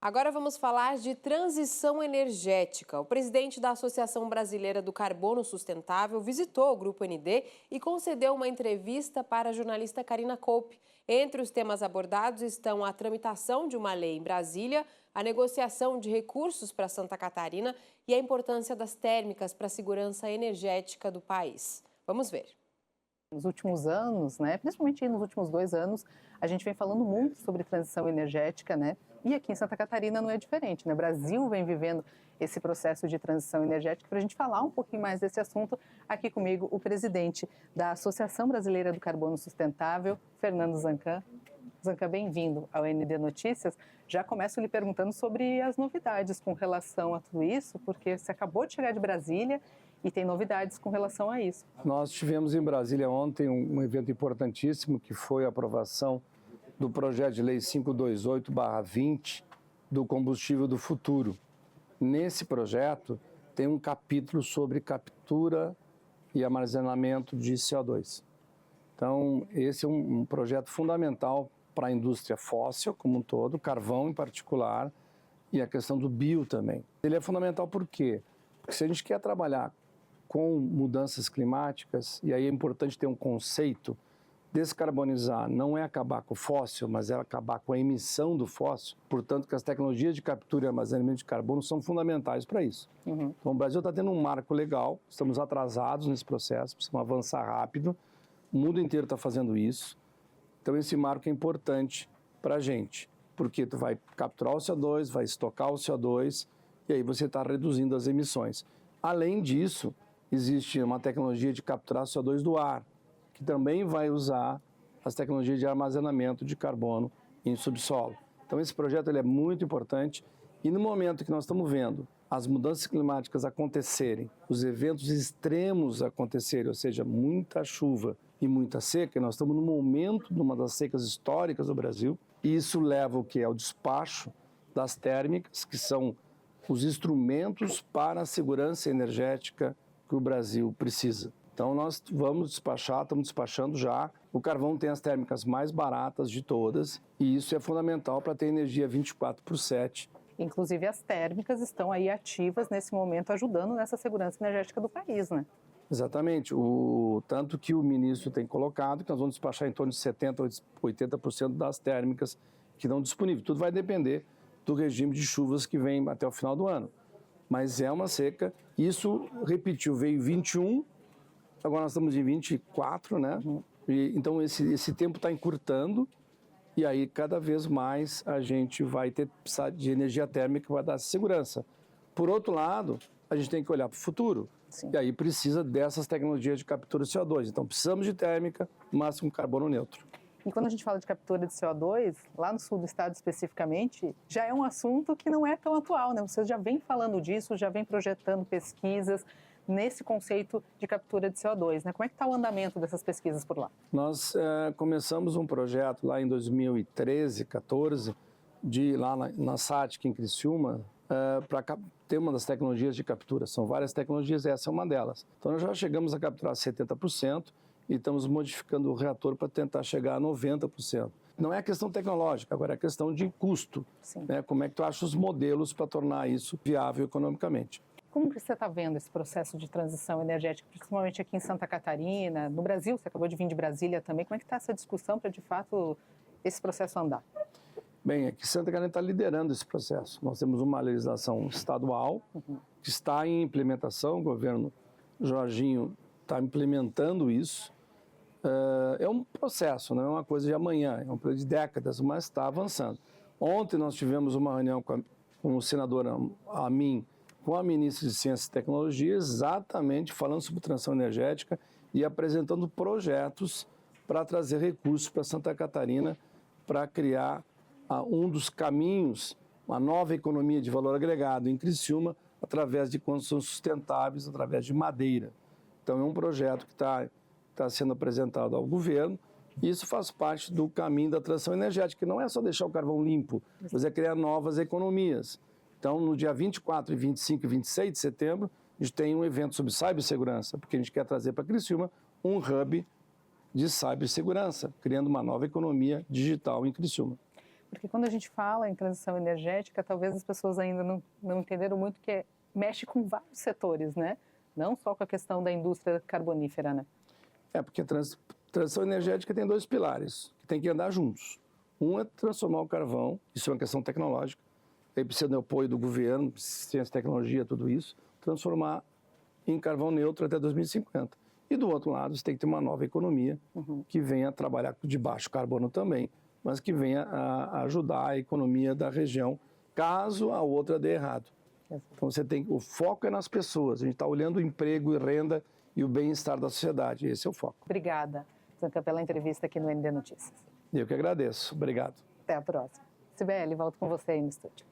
Agora vamos falar de transição energética. O presidente da Associação Brasileira do Carbono Sustentável visitou o Grupo ND e concedeu uma entrevista para a jornalista Karina Coupe. Entre os temas abordados estão a tramitação de uma lei em Brasília, a negociação de recursos para Santa Catarina e a importância das térmicas para a segurança energética do país. Vamos ver. Nos últimos anos, principalmente nos últimos 2 anos, a gente vem falando muito sobre transição energética, E aqui em Santa Catarina não é diferente, O Brasil vem vivendo esse processo de transição energética. Para a gente falar um pouquinho mais desse assunto, aqui comigo o presidente da Associação Brasileira do Carbono Sustentável, Fernando Zancan. Zancan, bem-vindo ao ND Notícias. Já começo lhe perguntando sobre as novidades com relação a tudo isso, porque você acabou de chegar de Brasília e tem novidades com relação a isso. Nós tivemos em Brasília ontem um evento importantíssimo, que foi a aprovação do projeto de lei 528/20 do combustível do futuro. Nesse projeto tem um capítulo sobre captura e armazenamento de CO2. Então, esse é um projeto fundamental para a indústria fóssil como um todo, carvão em particular, e a questão do bio também. Ele é fundamental por quê? Porque se a gente quer trabalhar com mudanças climáticas, e aí é importante ter um conceito, descarbonizar não é acabar com o fóssil, mas é acabar com a emissão do fóssil, portanto que as tecnologias de captura e armazenamento de carbono são fundamentais para isso. Então o Brasil está tendo um marco legal, estamos atrasados nesse processo, precisamos avançar rápido, o mundo inteiro está fazendo isso, então esse marco é importante para a gente, porque tu vai capturar o CO2, vai estocar o CO2, e aí você está reduzindo as emissões. Além disso, existe uma tecnologia de capturar CO2 do ar, que também vai usar as tecnologias de armazenamento de carbono em subsolo. Então esse projeto ele é muito importante e no momento que nós estamos vendo as mudanças climáticas acontecerem, os eventos extremos acontecerem, ou seja, muita chuva e muita seca, e nós estamos no momento de uma das secas históricas do Brasil, e isso leva o que? Ao despacho das térmicas, que são os instrumentos para a segurança energética que o Brasil precisa. Então nós vamos despachar, estamos despachando já. O carvão tem as térmicas mais baratas de todas e isso é fundamental para ter energia 24/7. Inclusive as térmicas estão aí ativas nesse momento, ajudando nessa segurança energética do país, Exatamente. Tanto que o ministro tem colocado que nós vamos despachar em torno de 70% a 80% das térmicas que estão disponíveis. Tudo vai depender do regime de chuvas que vem até o final do ano. Mas é uma seca. Isso repetiu, veio em 21, agora nós estamos em 24, então esse tempo está encurtando e aí cada vez mais a gente vai precisar de energia térmica que vai dar segurança. Por outro lado, a gente tem que olhar para o futuro. Sim. E aí precisa dessas tecnologias de captura de CO2. Então precisamos de térmica, mas com carbono neutro. E quando a gente fala de captura de CO2, lá no sul do estado especificamente, já é um assunto que não é tão atual, Vocês já vêm falando disso, já vêm projetando pesquisas nesse conceito de captura de CO2, Como é que está o andamento dessas pesquisas por lá? Nós começamos um projeto lá em 2013, 14, lá na SATIC, em Criciúma, para ter uma das tecnologias de captura. São várias tecnologias, essa é uma delas. Então nós já chegamos a capturar 70%, e estamos modificando o reator para tentar chegar a 90%. Não é a questão tecnológica, agora é a questão de custo. Como é que tu acha os modelos para tornar isso viável economicamente? Como que você está vendo esse processo de transição energética, principalmente aqui em Santa Catarina, no Brasil? Você acabou de vir de Brasília também. Como é que está essa discussão para, de fato, esse processo andar? Bem, aqui Santa Catarina está liderando esse processo. Nós temos uma legislação estadual que está em implementação, o governo Jorginho está implementando isso. É um processo, não é uma coisa de amanhã, é uma coisa de décadas, mas está avançando. Ontem nós tivemos uma reunião com o senador Amin, com a ministra de Ciência e Tecnologia, exatamente falando sobre transição energética e apresentando projetos para trazer recursos para Santa Catarina para criar um dos caminhos, uma nova economia de valor agregado em Criciúma, através de construções sustentáveis, através de madeira. Então é um projeto que está sendo apresentado ao governo, e isso faz parte do caminho da transição energética, que não é só deixar o carvão limpo, mas é criar novas economias. Então, no dia 24, 25 e 26 de setembro, a gente tem um evento sobre cibersegurança, porque a gente quer trazer para Criciúma um hub de cibersegurança, criando uma nova economia digital em Criciúma. Porque quando a gente fala em transição energética, talvez as pessoas ainda não entenderam muito que mexe com vários setores, né? Não só com a questão da indústria carbonífera, né? Porque a transição energética tem dois pilares que tem que andar juntos. Um é transformar o carvão, isso é uma questão tecnológica, aí precisa do apoio do governo, ciência, tecnologia, tudo isso, transformar em carvão neutro até 2050. E do outro lado, você tem que ter uma nova economia que venha trabalhar de baixo carbono também, mas que venha a ajudar a economia da região, caso a outra dê errado. Então o foco é nas pessoas, a gente está olhando o emprego e renda e o bem-estar da sociedade, esse é o foco. Obrigada, Zanca, pela entrevista aqui no ND Notícias. Eu que agradeço, obrigado. Até a próxima. Cibele, volto com você aí no estúdio.